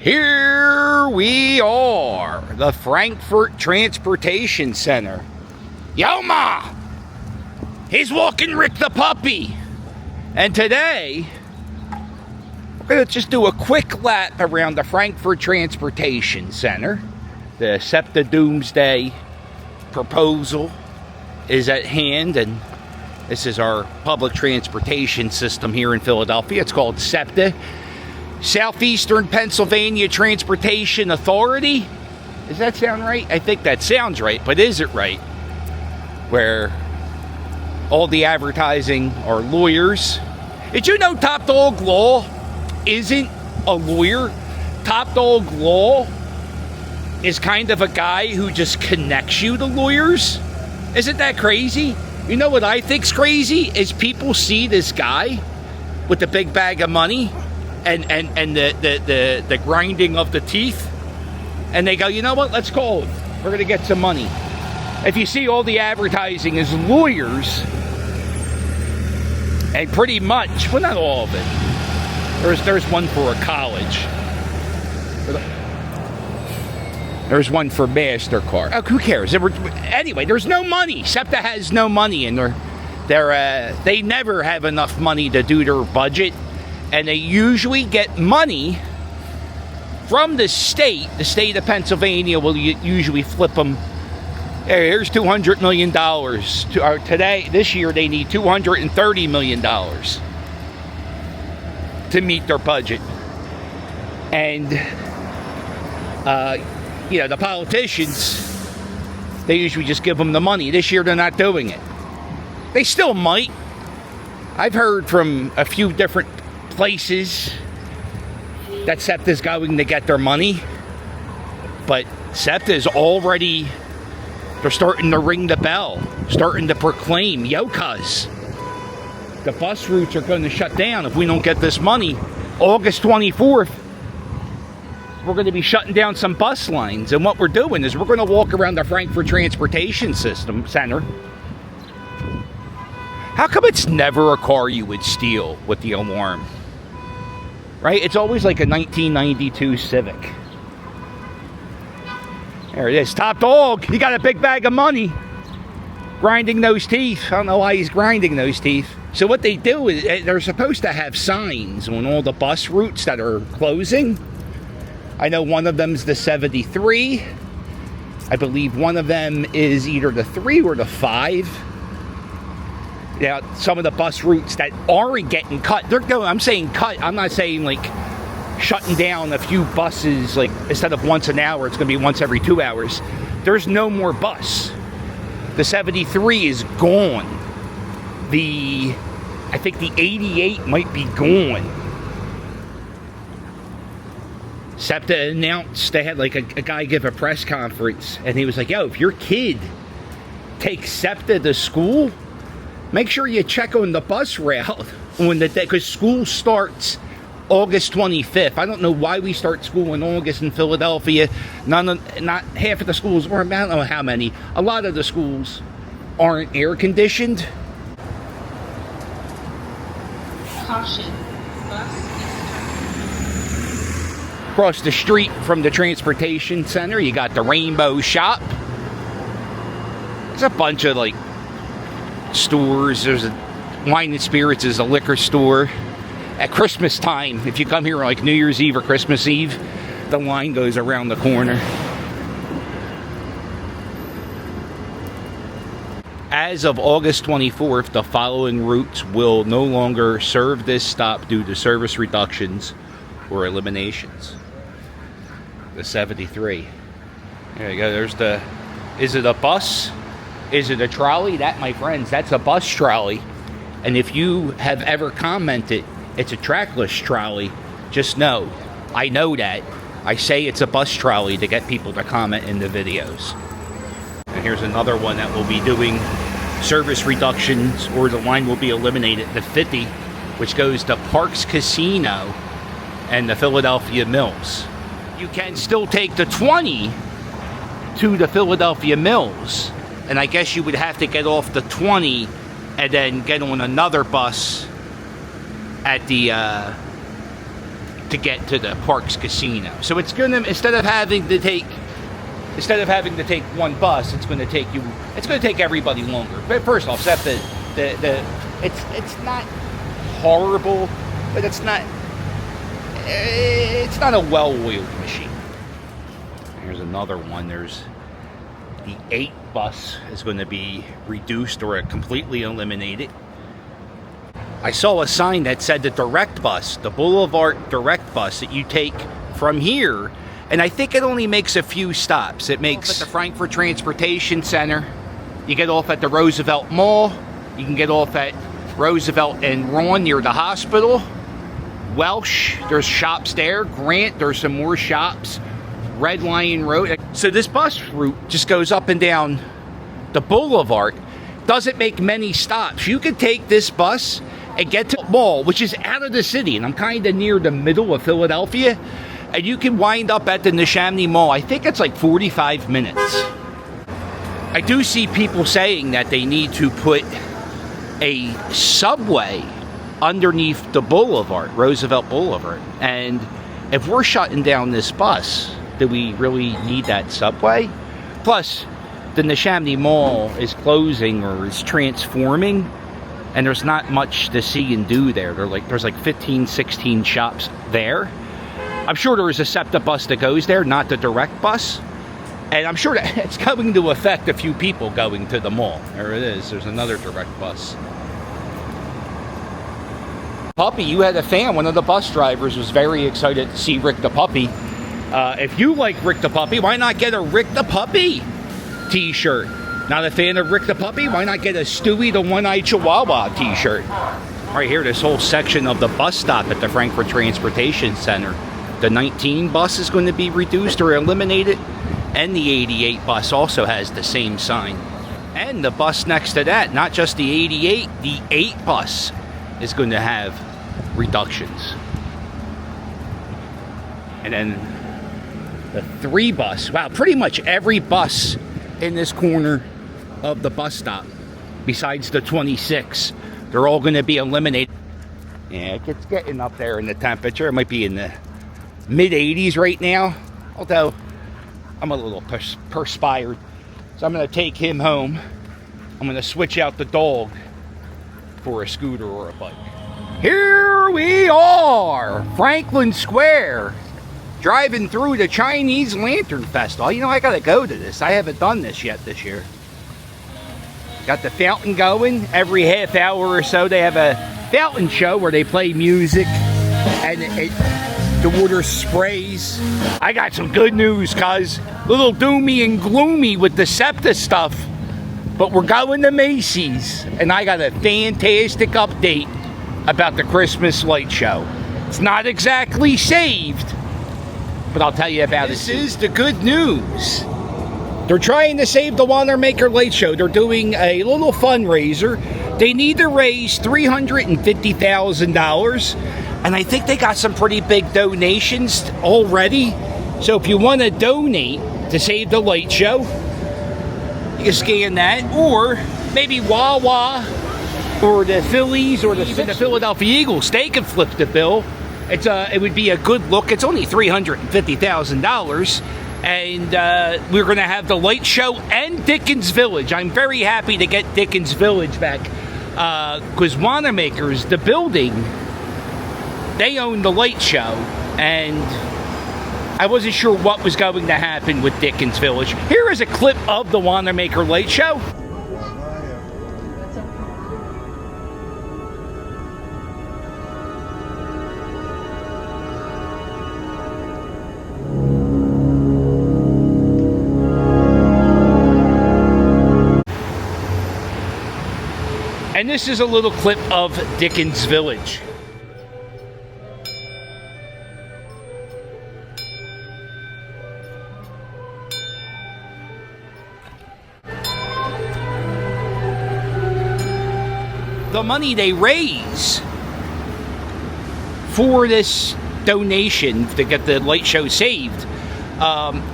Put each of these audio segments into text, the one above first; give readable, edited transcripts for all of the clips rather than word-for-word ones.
Here we are, the Frankfurt Transportation Center. Yo, Ma! He's walking Rick the puppy. And today, we're going to just do a quick lap around the Frankfurt Transportation Center. The SEPTA Doomsday proposal is at hand, and this is our public transportation system here in Philadelphia. It's called SEPTA, Southeastern Pennsylvania Transportation Authority. Does that sound right? I think that sounds right, but is it right? Where all the advertising are lawyers. Did you know Top Dog Law isn't a lawyer? Top Dog Law is kind of a guy who just connects you to lawyers. Isn't that crazy? You know what I think's crazy is people see this guy with the big bag of money and the grinding of the teeth, and they go, you know what, let's call him. We're going to get some money. If you see all the advertising is lawyers, and pretty much, well, not all of it. There's one for a college. There's one for MasterCard. Oh, who cares? Anyway, there's no money. SEPTA has no money, and they never have enough money to do their budget. And they usually get money from the state. The state of Pennsylvania will usually flip them. Hey, here's $200 million. This year, they need $230 million to meet their budget. And, the politicians, they usually just give them the money. This year, they're not doing it. They still might. I've heard from a few different places that SEPTA's going to get their money, but SEPTA's already, they're starting to ring the bell, starting to proclaim, yo, cuz, the bus routes are going to shut down if we don't get this money. August 24th, we're going to be shutting down some bus lines, and what we're doing is we're going to walk around the Frankfurt Transportation Center. How come it's never a car you would steal with the alarm? Right? It's always like a 1992 Civic. There it is. Top Dog. He got a big bag of money. Grinding those teeth. I don't know why he's grinding those teeth. So what they do is they're supposed to have signs on all the bus routes that are closing. I know one of them's the 73. I believe one of them is either the 3 or the 5. Yeah, some of the bus routes that aren't getting cut, they're going, I'm saying cut, I'm not saying like shutting down a few buses, like instead of once an hour, it's going to be once every 2 hours. There's no more bus. The 73 is gone. I think the 88 might be gone. SEPTA announced, they had like a guy give a press conference, and he was like, yo, if your kid takes SEPTA to school, make sure you check on the bus route on the day, because school starts August 25th. I don't know why we start school in August in Philadelphia. Not half of the schools, or I don't know how many. A lot of the schools aren't air conditioned. Caution. Across the street from the transportation center, you got the Rainbow Shop. There's a bunch of like stores. There's a Wine and Spirits is a liquor store. At Christmas time, if you come here like New Year's Eve or Christmas Eve, the line goes around the corner. As of August 24th, the following routes will no longer serve this stop due to service reductions or eliminations. The 73. There you go. There's the, is it a bus? Is it a trolley? That, my friends, that's a bus trolley. And if you have ever commented, it's a trackless trolley, just know, I know that. I say it's a bus trolley to get people to comment in the videos. And here's another one that will be doing service reductions, or the line will be eliminated. The 50, which goes to Parks Casino and the Philadelphia Mills. You can still take the 20 to the Philadelphia Mills, and I guess you would have to get off the 20 and then get on another bus at the to get to the Parks Casino. So it's gonna, instead of having to take one bus, it's going to take everybody longer. But first off, except it's not horrible, but it's not a well-oiled machine. Here's another one. There's the 8 bus is going to be reduced or completely eliminated. I saw a sign that said the direct bus, the Boulevard direct bus that you take from here, and I think it only makes a few stops. It makes at the Frankford Transportation Center. You get off at the Roosevelt Mall. You can get off at Roosevelt and Ron near the hospital. Welsh, there's shops there. Grant, there's some more shops. Red Lion Road. So this bus route just goes up and down the Boulevard. Doesn't make many stops. You could take this bus and get to the mall, which is out of the city, and I'm kind of near the middle of Philadelphia, and you can wind up at the Neshaminy Mall. I think it's like 45 minutes. I do see people saying that they need to put a subway underneath the Boulevard, Roosevelt Boulevard, and if we're shutting down this bus, do we really need that subway? Plus, the Neshaminy Mall is closing or is transforming, and there's not much to see and do there. There's like 15, 16 shops there. I'm sure there is a SEPTA bus that goes there, not the direct bus. And I'm sure that it's going to affect a few people going to the mall. There it is. There's another direct bus. Puppy, you had a fan. One of the bus drivers was very excited to see Rick the Puppy. If you like Rick the Puppy, why not get a Rick the Puppy t-shirt? Not a fan of Rick the Puppy? Why not get a Stewie the One-Eyed Chihuahua t-shirt? Right here, this whole section of the bus stop at the Frankfurt Transportation Center. The 19 bus is going to be reduced or eliminated, and the 88 bus also has the same sign. And the bus next to that, not just the 88, the 8 bus is going to have reductions. And then the 3 bus, wow, pretty much every bus in this corner of the bus stop, besides the 26, they're all going to be eliminated. Yeah, it's getting up there in the temperature. It might be in the mid 80s right now, although I'm a little perspired. So I'm going to take him home. I'm going to switch out the dog for a scooter or a bike. Here we are, Franklin Square, driving through the Chinese Lantern Festival. You know, I got to go to this. I haven't done this yet this year. Got the fountain going. Every half hour or so they have a fountain show where they play music and the water sprays. I got some good news, cuz. Little doomy and gloomy with the SEPTA stuff. But we're going to Macy's, and I got a fantastic update about the Christmas light show. It's not exactly saved, but I'll tell you about it. This is the good news. They're trying to save the Wanamaker light show. They're doing a little fundraiser. They need to raise $350,000, and I think they got some pretty big donations already. So if you want to donate to save the light show, you can scan that, or maybe Wawa or the Phillies or the Philadelphia Eagles. They can flip the bill. It would be a good look. It's only $350,000. And we're going to have the light show and Dickens Village. I'm very happy to get Dickens Village back, because Wanamaker's, the building, they own the light show, and I wasn't sure what was going to happen with Dickens Village. Here is a clip of the Wanamaker light show. And this is a little clip of Dickens Village. The money they raise for this donation to get the light show saved,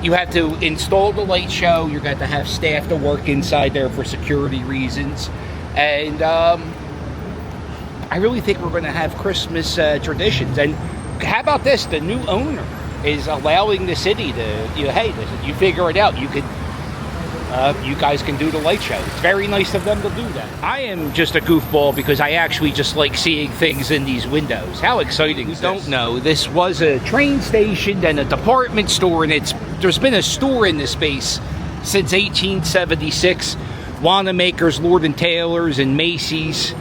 you have to install the light show. You're going to have staff to work inside there for security reasons. And I really think we're going to have Christmas traditions. And how about this? The new owner is allowing the city to, hey, listen, you figure it out. You guys can do the light show. It's very nice of them to do that. I am just a goofball because I actually just like seeing things in these windows. How exciting is this? Don't know. This was a train station, then a department store, and there's been a store in this space since 1876. Wanamaker's, Lord and Taylor's, and Macy's,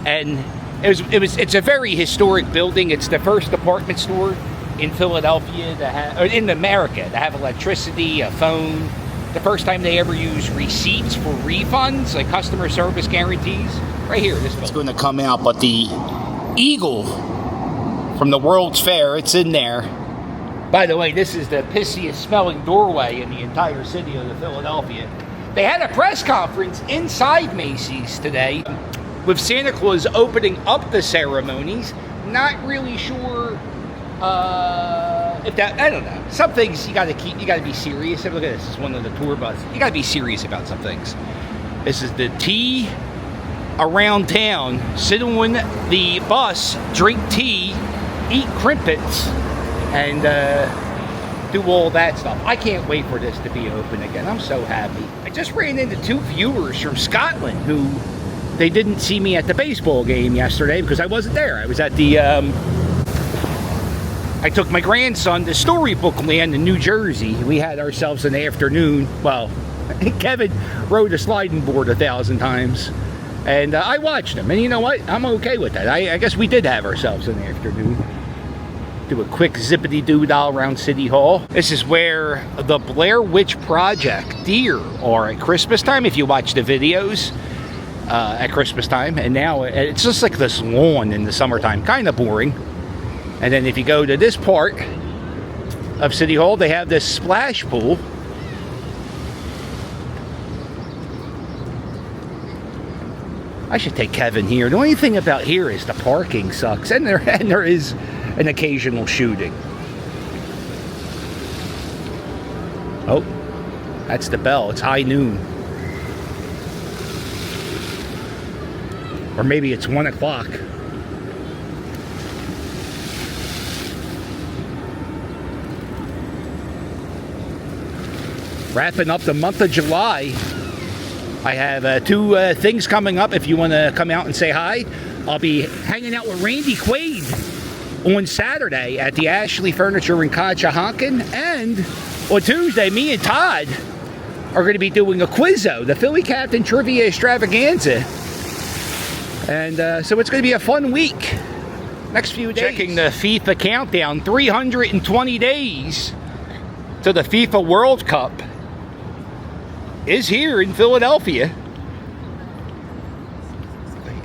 and it's a very historic building. It's the first department store in Philadelphia or in America to have electricity, a phone. The first time they ever used receipts for refunds, like customer service guarantees. Right here, this is going to come out, but the eagle from the World's Fair, it's in there. By the way, this is the pissiest smelling doorway in the entire city of Philadelphia. They had a press conference inside Macy's today with Santa Claus opening up the ceremonies. Not really sure if that, I don't know. Some things you gotta be serious. Look at this. This is one of the tour buses. You gotta be serious about some things. This is the tea around town. Sit on the bus, drink tea, eat crimpets, and do all that stuff. I can't wait for this to be open again. I'm so happy. I just ran into 2 viewers from Scotland who they didn't see me at the baseball game yesterday because I wasn't there. I was at the I took my grandson to Storybook Land in New Jersey. We had ourselves an afternoon. Well, Kevin rode a sliding board 1,000 times. And I watched him. And you know what? I'm okay with that. I guess we did have ourselves an afternoon. Do a quick zippity-doo-dah around City Hall. This is where the Blair Witch Project deer are at Christmas time, if you watch the videos at Christmas time. And now it's just like this lawn in the summertime. Kind of boring. And then if you go to this part of City Hall, they have this splash pool. I should take Kevin here. The only thing about here is the parking sucks, and there is an occasional shooting. Oh, that's the bell. It's high noon. Or maybe it's 1 o'clock. Wrapping up the month of July. I have 2 things coming up if you want to come out and say hi. I'll be hanging out with Randy Quaid on Saturday at the Ashley Furniture in Conshohocken. And on Tuesday, me and Todd are going to be doing a Quizzo, the Philly Captain Trivia Extravaganza. And so it's going to be a fun week. Next few days. Checking the FIFA countdown, 320 days to the FIFA World Cup is here in Philadelphia.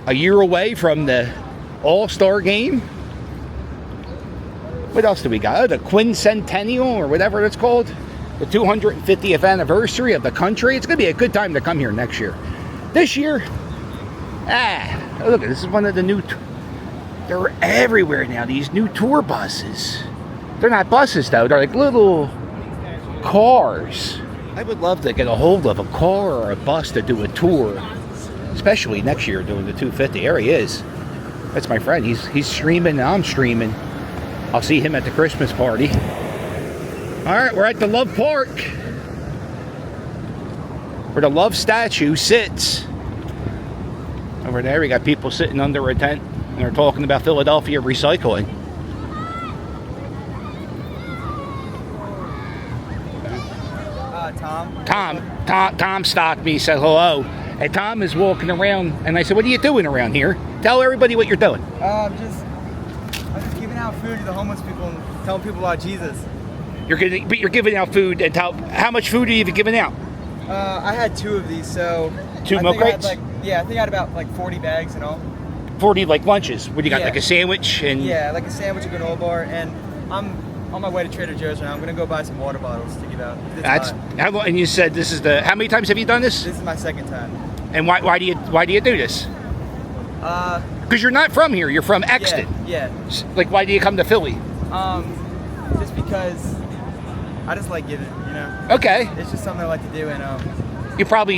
A year away from the All-Star game. What else do we got? Oh, the Quincentennial, or whatever it's called. The 250th anniversary of the country. It's going to be a good time to come here next year. This year, look, this is one of the new... They're everywhere now, these new tour buses. They're not buses, though. They're like little cars. I would love to get a hold of a car or a bus to do a tour, especially next year doing the 250. There he is. That's my friend. He's streaming and I'm streaming. I'll see him at the Christmas party. All right, we're at the Love Park, where the Love statue sits. Over there, we got people sitting under a tent, and they're talking about Philadelphia recycling. Tom stopped me, said hello. And Tom is walking around, and I said, what are you doing around here? Tell everybody what you're doing. I'm just giving out food to the homeless people and telling people about Jesus. You're giving out food, and how much food are you giving out? I had 2 of these, so... 2 milk crates? I think I had about 40 bags in all. 40 like lunches? What do you got, like a sandwich? And yeah, like a sandwich, a granola bar, and I'm on my way to Trader Joe's right now. I'm going to go buy some water bottles to give out. And you said this is how many times have you done this? This is my 2nd time. And why do you do this? Because you're not from here. You're from Exton. Yeah. Like, why do you come to Philly? Just because I just like giving, you know. Okay. It's just something I like to do, and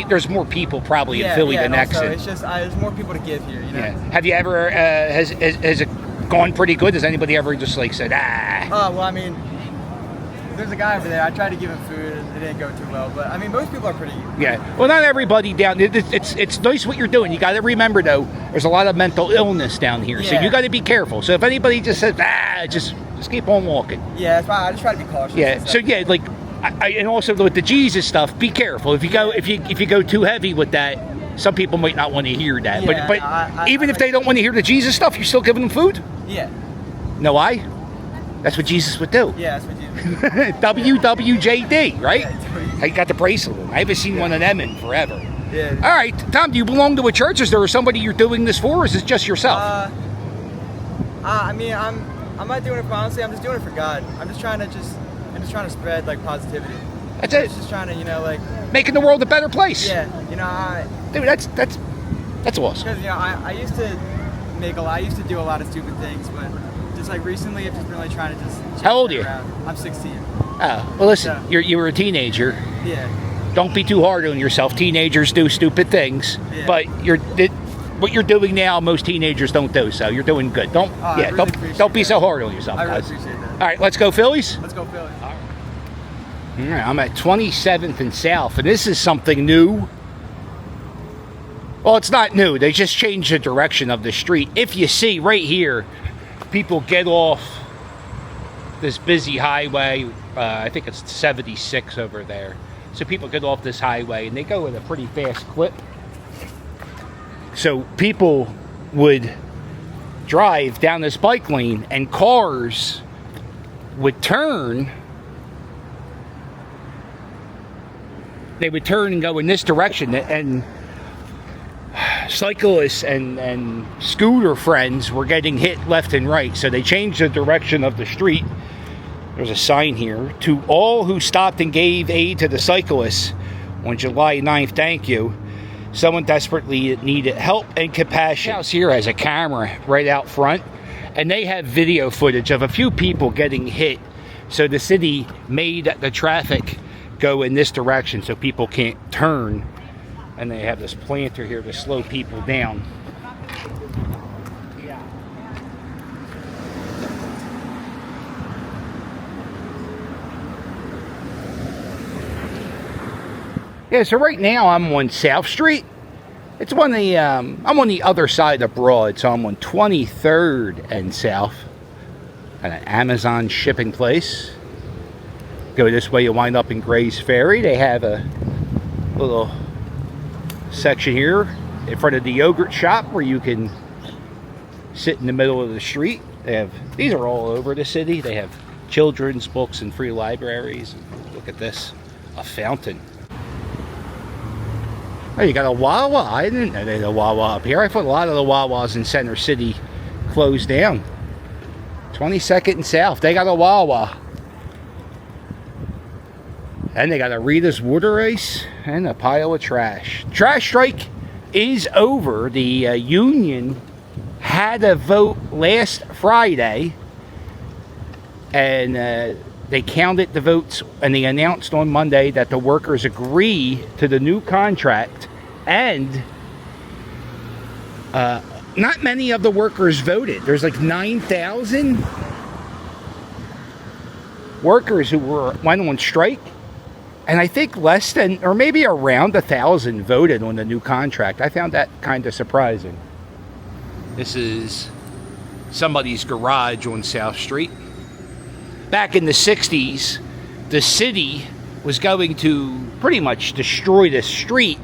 there's more people in Philly than Exton. It's just there's more people to give here, you know. Yeah. Have you ever has a gone pretty good? Has anybody ever just like said, ah? Well, I mean, there's a guy over there. I tried to give him food. It didn't go too well. But I mean, most people are pretty. Yeah. Well, not everybody down. It's nice what you're doing. You got to remember though, there's a lot of mental illness down here, so Yeah. you got to be careful. So if anybody just says, just keep on walking. Yeah, that's why I just try to be cautious. Yeah. So yeah, like, and also with the Jesus stuff, be careful. If you go too heavy with that, some people might not want to hear that. Yeah, But even if they don't want to hear the Jesus stuff, you're still giving them food. Yeah. No, that's what Jesus would do. Yeah, that's what you. WWJD, right? Yeah, I got the bracelet on. I haven't seen one of them in forever. Yeah. All right, Tom, do you belong to a church? Is there somebody you're doing this for, or is it just yourself? I mean, I'm not doing it for honestly. I'm just doing it for God. I'm just trying to spread like positivity. That's it. Just trying to, like making the world a better place. Yeah, dude, that's awesome. Because I used to do a lot of stupid things, but just like recently, I've just been like trying to just. How old are you? Around. I'm 16. Oh, well, listen, So, you were a teenager. Yeah. Don't be too hard on yourself. Teenagers do stupid things, Yeah. but what you're doing now, most teenagers don't do. So you're doing good. Don't be so hard on yourself, I really guys. appreciate that. All right, let's go Phillies. Let's go Phillies. All right, I'm at 27th and South, and this is something new. Well, it's not new. They just changed the direction of the street. If you see right here, people get off this busy highway. I think it's 76 over there. So people get off this highway, and they go at a pretty fast clip. So people would drive down this bike lane, and cars would turn. They would turn and go in this direction, and cyclists and scooter friends were getting hit left and right. So they changed the direction of the street. There's a sign here: to all who stopped and gave aid to the cyclists on July 9th, thank you. Someone desperately needed help and compassion. The house here has a camera right out front, and they have video footage of a few people getting hit. So the city made the traffic go in this direction so people can't turn, and they have this planter here to slow people down. Yeah, so right now I'm on South Street. It's on the I'm on the other side of Broad, so I'm on 23rd and South at an Amazon shipping place. Go this way, you wind up in Gray's Ferry. They have a little section here in front of the yogurt shop where you can sit in the middle of the street. These are all over the city. They have children's books and free libraries. Look at this, a fountain. Oh, you got a Wawa? I didn't know they had a Wawa up here. I thought a lot of the Wawas in Center City closed down. 22nd and South, they got a Wawa. And they got a Rita's Water Ice and a pile of trash. Trash strike is over. The union had a vote last Friday, and they counted the votes, and they announced on Monday that the workers agree to the new contract, and not many of the workers voted. There's like 9,000 workers who went on strike, and I think less than, or maybe around 1,000 voted on the new contract. I found that kind of surprising. This is somebody's garage on South Street. Back in the 60s, the city was going to pretty much destroy this street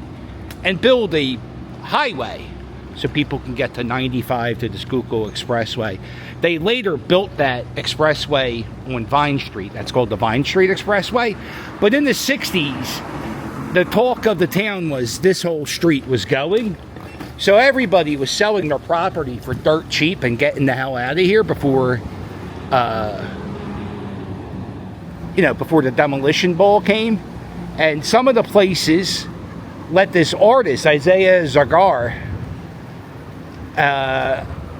and build a highway so people can get to 95 to the Schuylkill Expressway. They later built that expressway on Vine Street. That's called the Vine Street Expressway. But in the 60s, the talk of the town was this whole street was going. So everybody was selling their property for dirt cheap and getting the hell out of here before before the demolition ball came. And some of the places let this artist, Isaiah Zagar,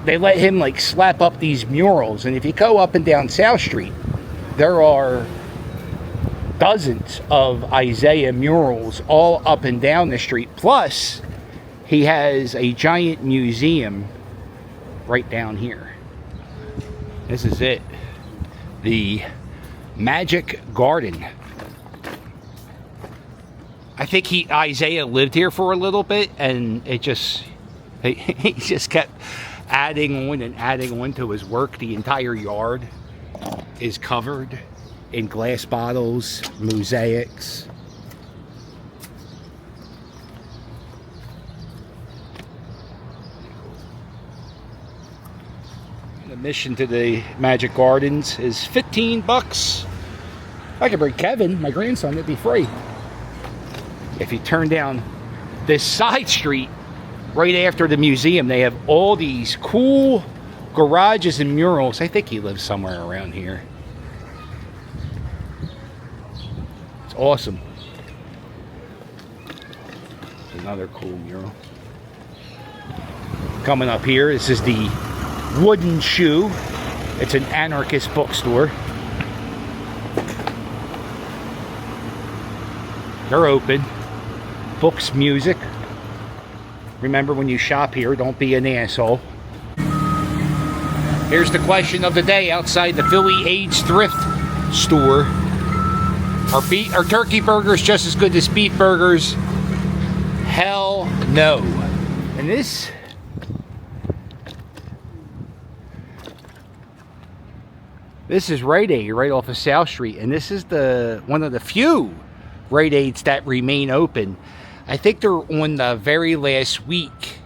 they let him like slap up these murals. And if you go up and down South Street, there are dozens of Isaiah murals all up and down the street. Plus, he has a giant museum right down here. This is it. The Magic Garden. I think Isaiah lived here for a little bit, and he just kept adding on and adding on to his work. The entire yard is covered in glass bottles, mosaics. Admission to the Magic Gardens is $15. I could bring Kevin, my grandson, it'd be free. If you turn down this side street right after the museum, they have all these cool garages and murals. I think he lives somewhere around here. It's awesome. Another cool mural. Coming up here, this is the Wooden Shoe. It's an Anarchist bookstore. They're open. Books, music. Remember, when you shop here, don't be an asshole. Here's the question of the day outside the Philly AIDS thrift store. Are turkey burgers just as good as beef burgers? Hell no. And this is Rite Aid right off of South Street, and this is one of the few Rite Aids that remain open. I think they're on the very last week.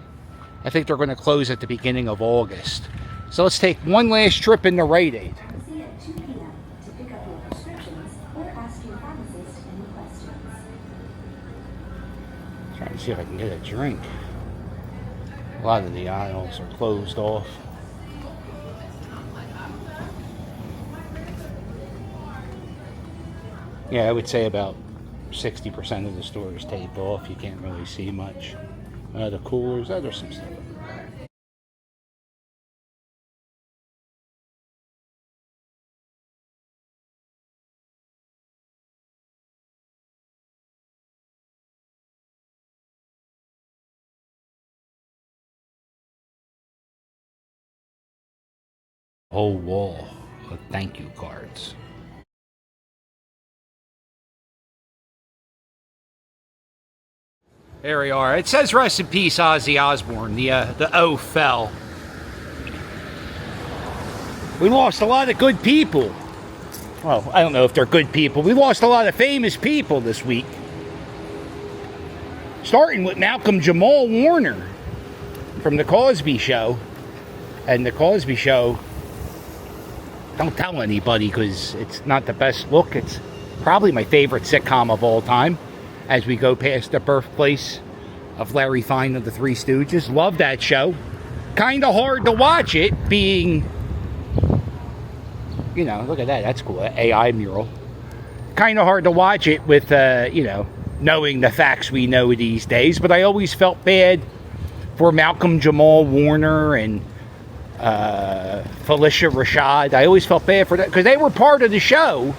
I think they're going to close at the beginning of August. So let's take one last trip into Rite Aid. See at 2 p.m. to pick up your prescriptions or ask your pharmacist any questions. Trying to see if I can get a drink. A lot of the aisles are closed off. Yeah, I would say about 60% of the store is taped off. You can't really see much. The coolers, there's some stuff. Whole wall of thank you cards. There we are. It says rest in peace, Ozzy Osbourne. The O fell. We lost a lot of good people. Well, I don't know if they're good people. We lost a lot of famous people this week. Starting with Malcolm-Jamal Warner from The Cosby Show. And The Cosby Show, don't tell anybody because it's not the best look. It's probably my favorite sitcom of all time. As we go past the birthplace of Larry Fine of the Three Stooges. Love that show. Kind of hard to watch it, being, you know, look at that. That's cool. AI mural. Kind of hard to watch it with, you know, knowing the facts we know these days. But I always felt bad for Malcolm-Jamal Warner and Felicia Rashad. I always felt bad for that because they were part of the show.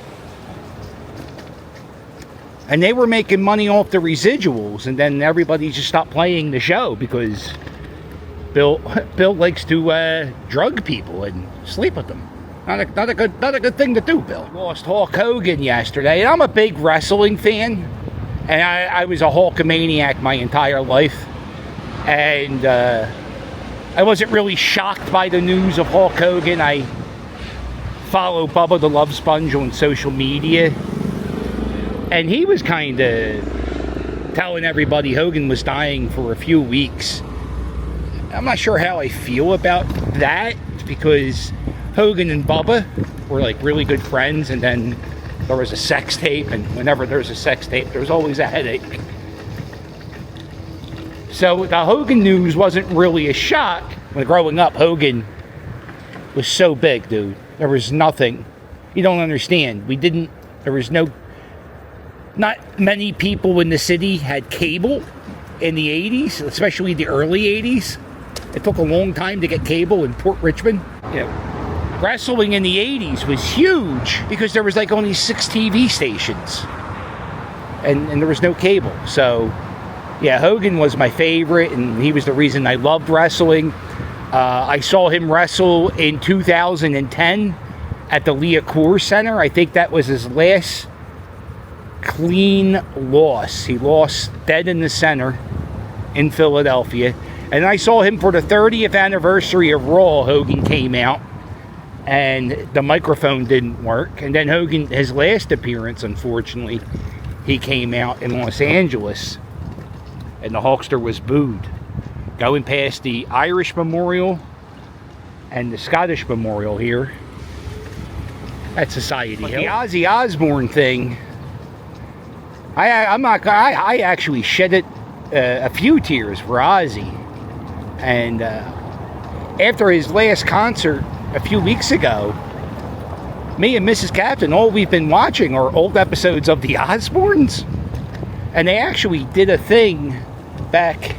And they were making money off the residuals, and then everybody just stopped playing the show because Bill likes to drug people and sleep with them. Not a good thing to do, Bill. Lost Hulk Hogan yesterday, and I'm a big wrestling fan, and I was a Hulkamaniac my entire life, and I wasn't really shocked by the news of Hulk Hogan. I follow Bubba the Love Sponge on social media. And he was kind of telling everybody Hogan was dying for a few weeks. I'm not sure how I feel about that because Hogan and Bubba were like really good friends, and then there was a sex tape, and whenever there's a sex tape, there's always a headache. So the Hogan news wasn't really a shock. When growing up, Hogan was so big, dude. There was nothing. You don't understand. Not many people in the city had cable in the 80s, especially the early 80s. It took a long time to get cable in Port Richmond. You know, wrestling in the 80s was huge because there was like only 6 TV stations. And there was no cable. So, yeah, Hogan was my favorite, and he was the reason I loved wrestling. I saw him wrestle in 2010 at the Leah Center. I think that was his last clean loss. He lost dead in the center in Philadelphia. And I saw him for the 30th anniversary of Raw. Hogan came out and the microphone didn't work. And then Hogan, his last appearance, unfortunately, he came out in Los Angeles and the Hulkster was booed. Going past the Irish Memorial and the Scottish Memorial here at Society Hill. The Ozzy Osbourne thing, I actually shedded a few tears for Ozzy. And after his last concert a few weeks ago, me and Mrs. Captain, all we've been watching are old episodes of the Osbournes. And they actually did a thing back,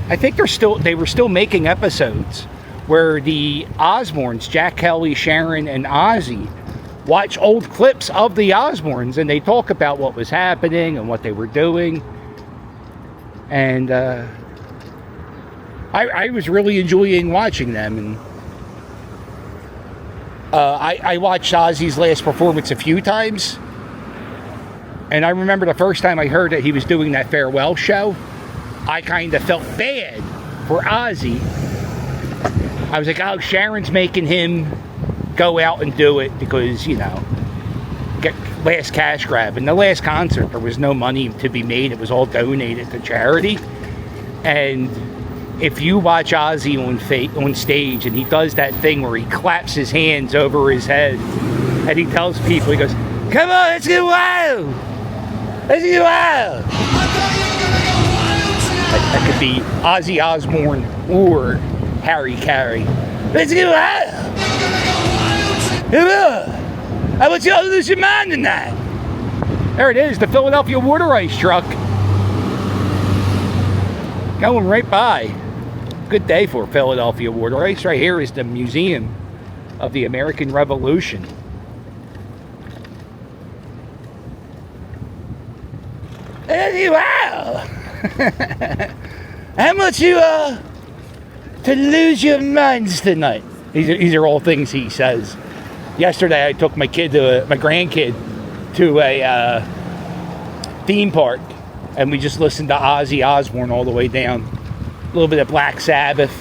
I think they were still making episodes where the Osbournes, Jack Kelly, Sharon, and Ozzy, watch old clips of the Osbournes and they talk about what was happening and what they were doing. And I was really enjoying watching them. And I watched Ozzy's last performance a few times. And I remember the first time I heard that he was doing that farewell show, I kind of felt bad for Ozzy. I was like, oh, Sharon's making him go out and do it because, you know, get last cash grab. In the last concert, there was no money to be made. It was all donated to charity. And if you watch Ozzy on stage and he does that thing where he claps his hands over his head and he tells people, he goes, come on, let's get wild. Let's get wild. That could be Ozzy Osbourne or Harry Carey. Let's get wild. Come on. I want you all to lose your mind tonight. There it is, the Philadelphia water ice truck. Going right by. Good day for Philadelphia water ice. Right here is the Museum of the American Revolution. Wow! How much you to lose your minds tonight? These are all things he says. Yesterday I took my grandkid to a theme park, and we just listened to Ozzy Osbourne all the way down. A little bit of Black Sabbath.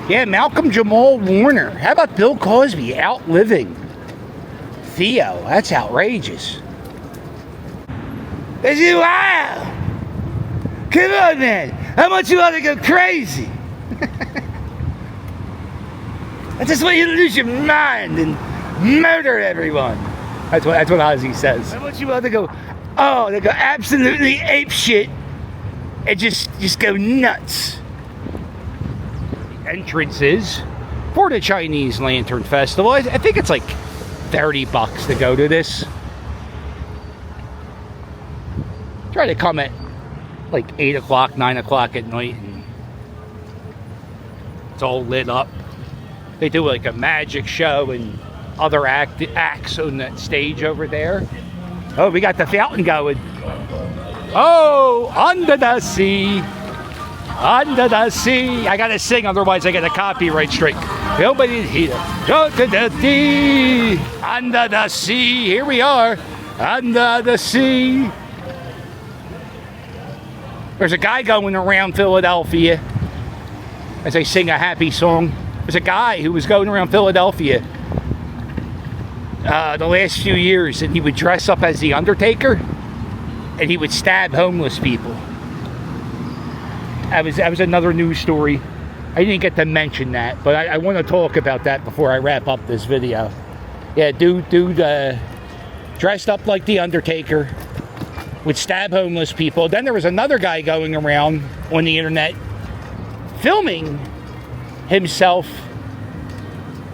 Yeah, Malcolm-Jamal Warner. How about Bill Cosby outliving Theo? That's outrageous. Wow! Come on, man! How much you want to go crazy? I just want you to lose your mind and murder everyone. That's what Ozzy says. How much you want to go? Oh, they go absolutely ape shit and just go nuts. Entrances for the Chinese Lantern Festival. I think it's like $30 to go to this. Try to come at like 8 o'clock, 9 o'clock at night, and it's all lit up. They do like a magic show and other acts on that stage over there. Oh, we got the fountain going. Oh, under the sea. Under the sea. I gotta sing, otherwise I get a copyright strike. Nobody here. Under the sea. Here we are. Under the sea. There's a guy going around Philadelphia as I sing a happy song. There's a guy who was going around Philadelphia the last few years, and he would dress up as the Undertaker and he would stab homeless people. That was another news story. I didn't get to mention that, but I want to talk about that before I wrap up this video. Yeah, dude dressed up like the Undertaker, would stab homeless people. Then there was another guy going around on the internet filming himself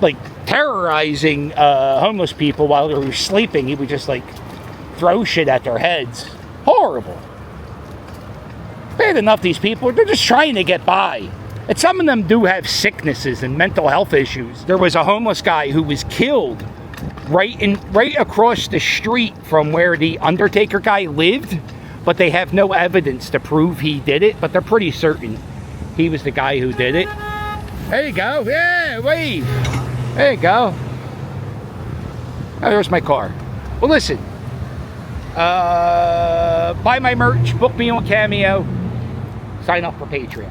like terrorizing homeless people while they were sleeping. He would just like throw shit at their heads. Horrible. Bad enough these people, they're just trying to get by. And some of them do have sicknesses and mental health issues. There was a homeless guy who was killed right across the street from where the Undertaker guy lived, but they have no evidence to prove he did it, but they're pretty certain He was the guy who did it. There you go. Yeah, wave. There you go. Oh, there's my car. Well, listen. Buy my merch. Book me on Cameo. Sign up for Patreon.